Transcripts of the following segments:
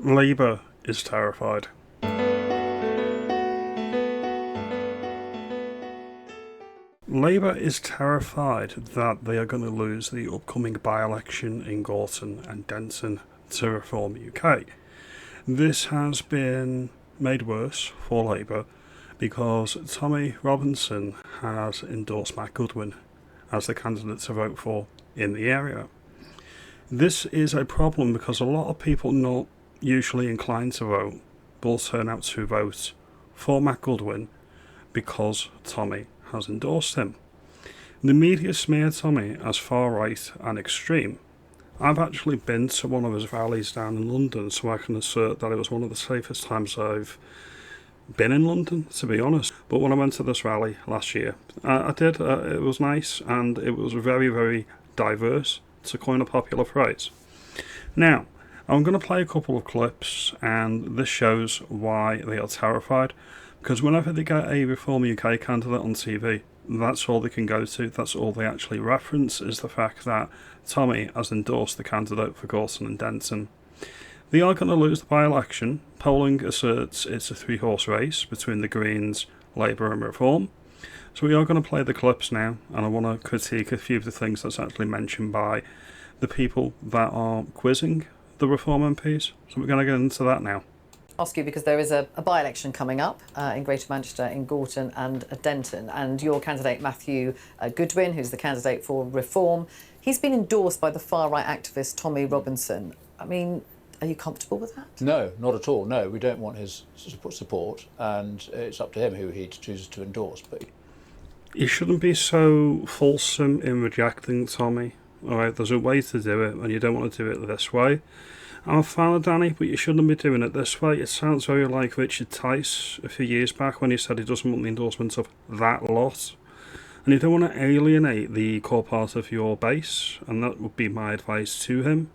Labour is terrified. Labour is terrified that they are going to lose the upcoming by-election in Gorton and Denton to Reform UK. This has been made worse for Labour because Tommy Robinson has endorsed Matt Goodwin as the candidate to vote for in the area. This is a problem because a lot of people not usually inclined to vote will turn out to vote for Matt Goodwin because Tommy has endorsed him. The media smear Tommy as far right and extreme. I've actually been to one of his rallies down in London, so I can assert that it was one of the safest times I've been in London, to be honest. But when I went to this rally last year, I did. It was nice and it was very, very diverse, to coin a popular phrase. Now, I'm going to play a couple of clips, and this shows why they are terrified. Because whenever they get a Reform UK candidate on TV, that's all they can go to, that's all they actually reference, is the fact that Tommy has endorsed the candidate for Gorton and Denton. They are going to lose the by-election. Polling asserts it's a three-horse race between the Greens, Labour and Reform. So we are going to play the clips now, and I want to critique a few of the things that's actually mentioned by the people that are quizzing the Reform MPs. So we're going to get into that now. Ask you because there is a by-election coming up in Greater Manchester, in Gorton and Denton, and your candidate Matthew Goodwin, who's the candidate for Reform, he's been endorsed by the far-right activist Tommy Robinson. I mean, are you comfortable with that? No, not at all. No, we don't want his support, and it's up to him who he chooses to endorse. But you shouldn't be so fulsome in rejecting Tommy. Alright, there's a way to do it, and you don't want to do it this way. I'm a fan of Danny, but you shouldn't be doing it this way. It sounds very like Richard Tice a few years back when he said he doesn't want the endorsements of that lot. And you don't want to alienate the core part of your base, and that would be my advice to him.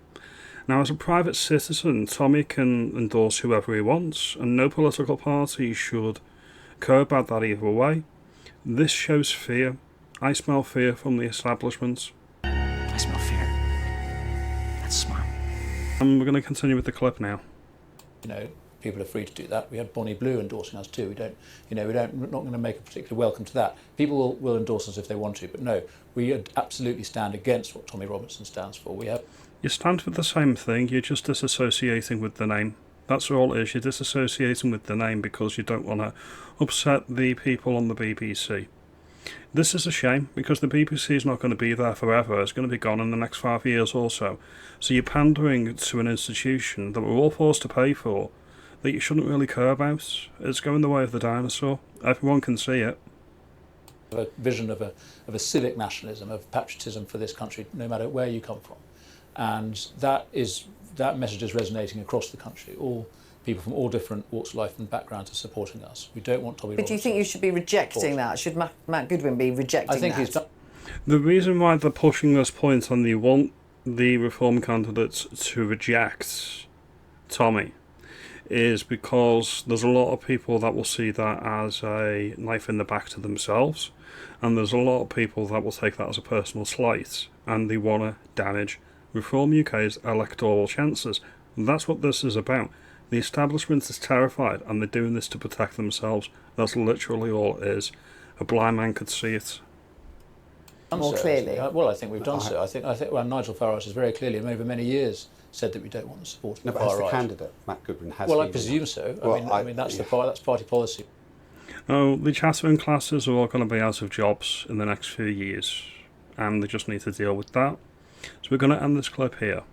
Now, as a private citizen, Tommy can endorse whoever he wants, and no political party should care about that either way. This shows fear. I smell fear from the establishment. I smell fear. That's smart. And we're going to continue with the clip now. you know, people are free to do that. We had Bonnie Blue endorsing us too. We're not going to make a particular welcome to that. People will endorse us if they want to, but no, we absolutely stand against what Tommy Robinson stands for. You stand for the same thing, you're just disassociating with the name. That's all it is, you're disassociating with the name because you don't want to upset the people on the BBC. This is a shame, because the BBC is not going to be there forever. It's going to be gone in the next 5 years or so. So you're pandering to an institution that we're all forced to pay for, that you shouldn't really care about. It's going the way of the dinosaur. Everyone can see it. A vision of a civic nationalism, of patriotism for this country, no matter where you come from. And that message is resonating across the country. All people from all different walks of life and backgrounds are supporting us. We don't want Tommy Robinson. But do you think you should be rejecting that? Should Matt Goodwin be rejecting that? I think he's done. The reason why they're pushing this point on the want the Reform candidates to reject Tommy is because there's a lot of people that will see that as a knife in the back to themselves, and there's a lot of people that will take that as a personal slight, and they want to damage Reform UK's electoral chances. And that's what this is about. The establishment is terrified, and they're doing this to protect themselves. That's literally all it is. A blind man could see it. More clearly. Well, I think we've done so. I think Nigel Farage has very clearly, and over many years, said that we don't want the support of the far right. But as the candidate, Matt Goodwin has. Well, I presume so. Well, I mean that's that's party policy. Oh, the chattering classes are all going to be out of jobs in the next few years, and they just need to deal with that. So we're going to end this clip here.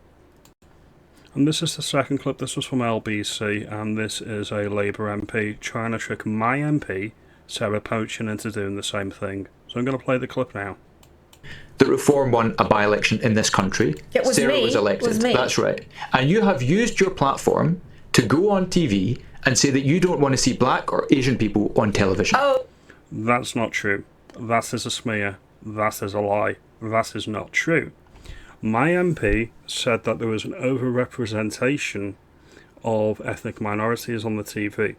And this is the second clip. This was from LBC, and this is a Labour MP trying to trick my MP, Sarah Poachin, into doing the same thing. So I'm going to play the clip now. The Reform won a by-election in this country. It was Sarah me. was elected. It was me. That's right. And you have used your platform to go on TV and say that you don't want to see black or Asian people on television. Oh. That's not true. That is a smear. That is a lie. That is not true. My MP said that there was an over-representation of ethnic minorities on the TV.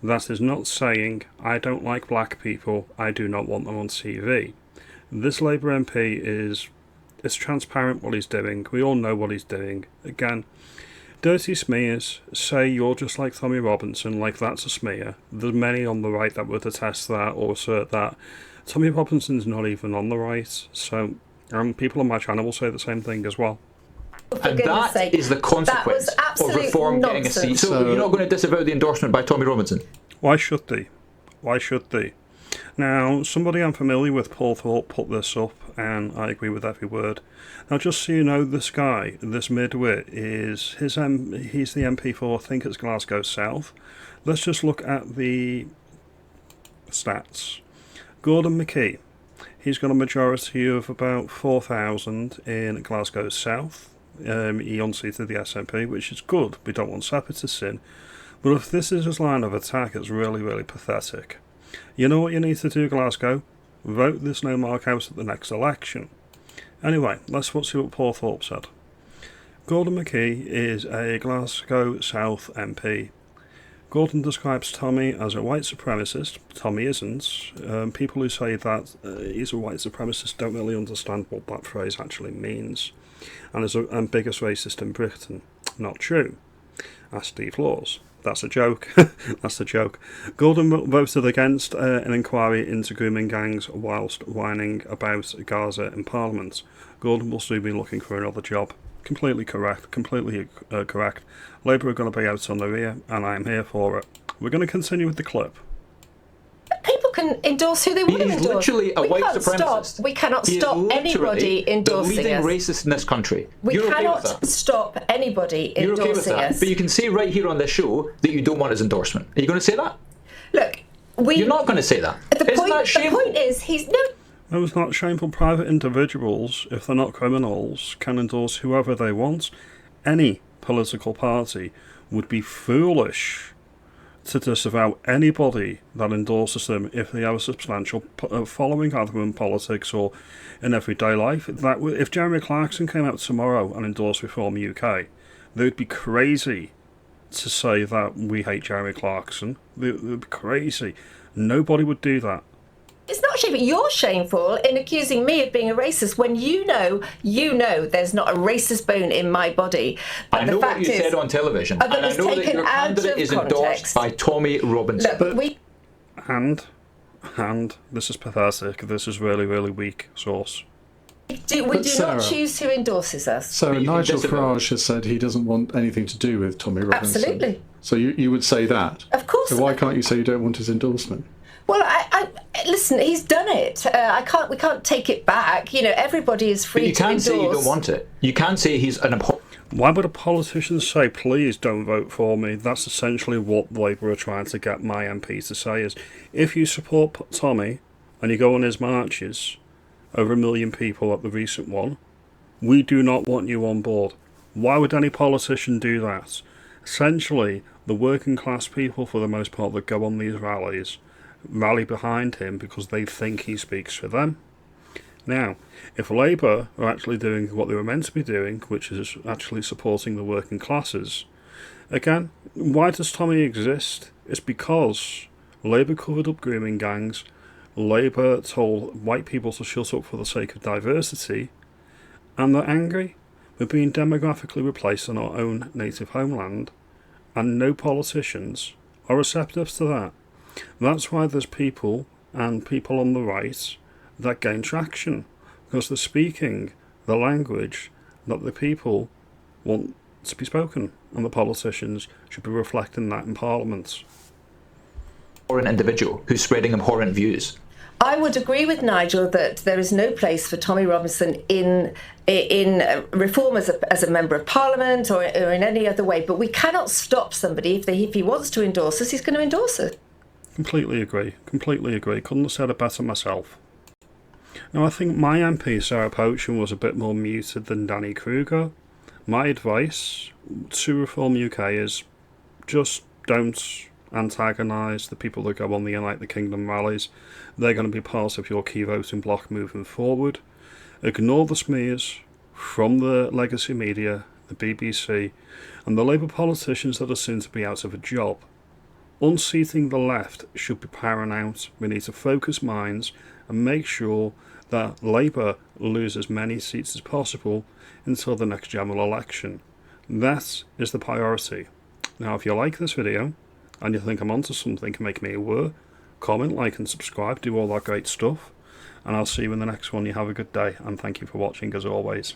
That is not saying, I don't like black people, I do not want them on TV. This Labour MP it's transparent what he's doing. We all know what he's doing. Again, dirty smears, say you're just like Tommy Robinson, like that's a smear. There's many on the right that would attest that or assert that. Tommy Robinson's not even on the right, so people on my channel will say the same thing as well. And that is the consequence of Reform getting a seat. So you're not going to disavow the endorsement by Tommy Robinson? Why should they? Why should they? Now, somebody I'm familiar with, Paul Thorpe, put this up, and I agree with every word. Now, just so you know, this guy, this midwit, he's the MP for, I think it's Glasgow South. Let's just look at the stats. Gordon McKee, he's got a majority of about 4,000 in Glasgow South. He unseated the SNP, which is good. We don't want separatists in. But if this is his line of attack, it's really, really pathetic. You know what you need to do, Glasgow? Vote this no mark out at the next election. Anyway, let's see what Paul Thorpe said. Gordon McKee is a Glasgow South MP. Gordon describes Tommy as a white supremacist. Tommy isn't. People who say that he's a white supremacist don't really understand what that phrase actually means. And is a biggest racist in Britain. Not true. Ask Steve Laws. That's a joke. That's a joke. Gordon voted against an inquiry into grooming gangs whilst whining about Gaza in Parliament. Gordon will soon be looking for another job. Completely correct. Completely correct. Labour are going to be out on the rear, and I am here for it. We're going to continue with the clip. People can endorse who they want to endorse. He's literally a white supremacist. We cannot stop anybody endorsing the leading us. racist in this country. We You're cannot okay with that? stop anybody You're okay with endorsing that? us. But you can say right here on this show that you don't want his endorsement. Are you going to say that? Look, You're not going to say that. The Isn't that the shameful? point is, he's no. No, it's not shameful. Private individuals, if they're not criminals, can endorse whoever they want. Any political party would be foolish to disavow anybody that endorses them if they have a substantial following, either in politics or in everyday life. If Jeremy Clarkson came out tomorrow and endorsed Reform UK, they would be crazy to say that we hate Jeremy Clarkson. They would be crazy. Nobody would do that. It's not shameful. You're shameful in accusing me of being a racist when you know there's not a racist bone in my body. But I know what you said on television, and I know that your candidate is endorsed by Tommy Robinson. Look, And this is pathetic. This is really, really weak source. we do not choose who endorses us. So Nigel Farage has said he doesn't want anything to do with Tommy Robinson. Absolutely. So you would say that? Of course. So why can't you say you don't want his endorsement? Well, I listen. He's done it. We can't take it back. You know, everybody is free to endorse. But you can't say you don't want it. You can't say he's an abhorrent. Why would a politician say, please don't vote for me? That's essentially what Labour are trying to get my MPs to say is, if you support Tommy and you go on his marches, over 1 million people at the recent one, we do not want you on board. Why would any politician do that? Essentially, the working class people, for the most part, that go on these rallies, rally behind him because they think he speaks for them. Now, if Labour are actually doing what they were meant to be doing, which is actually supporting the working classes, again, why does Tommy exist? It's because Labour covered up grooming gangs, Labour told white people to shut up for the sake of diversity, and they're angry. We're being demographically replaced in our own native homeland, and no politicians are receptive to that. That's why there's people, and people on the right, that gain traction, because they're speaking the language that the people want to be spoken, and the politicians should be reflecting that in Parliament. Abhorrent individual who's spreading abhorrent views. I would agree with Nigel that there is no place for Tommy Robinson in Reform as a member of Parliament or in any other way. But we cannot stop somebody if he wants to endorse us, he's going to endorse us. Completely agree. Completely agree. Couldn't have said it better myself. Now, I think my MP, Sarah Pochen, was a bit more muted than Danny Kruger. My advice to Reform UK is just don't antagonise the people that go on the United Kingdom rallies. They're going to be part of your key voting bloc moving forward. Ignore the smears from the legacy media, the BBC, and the Labour politicians that are soon to be out of a job. Unseating the left should be paramount. We need to focus minds and make sure that Labour lose as many seats as possible until the next general election. That is the priority. Now, if you like this video and you think I'm onto something, can make me aware, comment, like and subscribe, do all that great stuff, and I'll see you in the next one. You have a good day, and thank you for watching as always.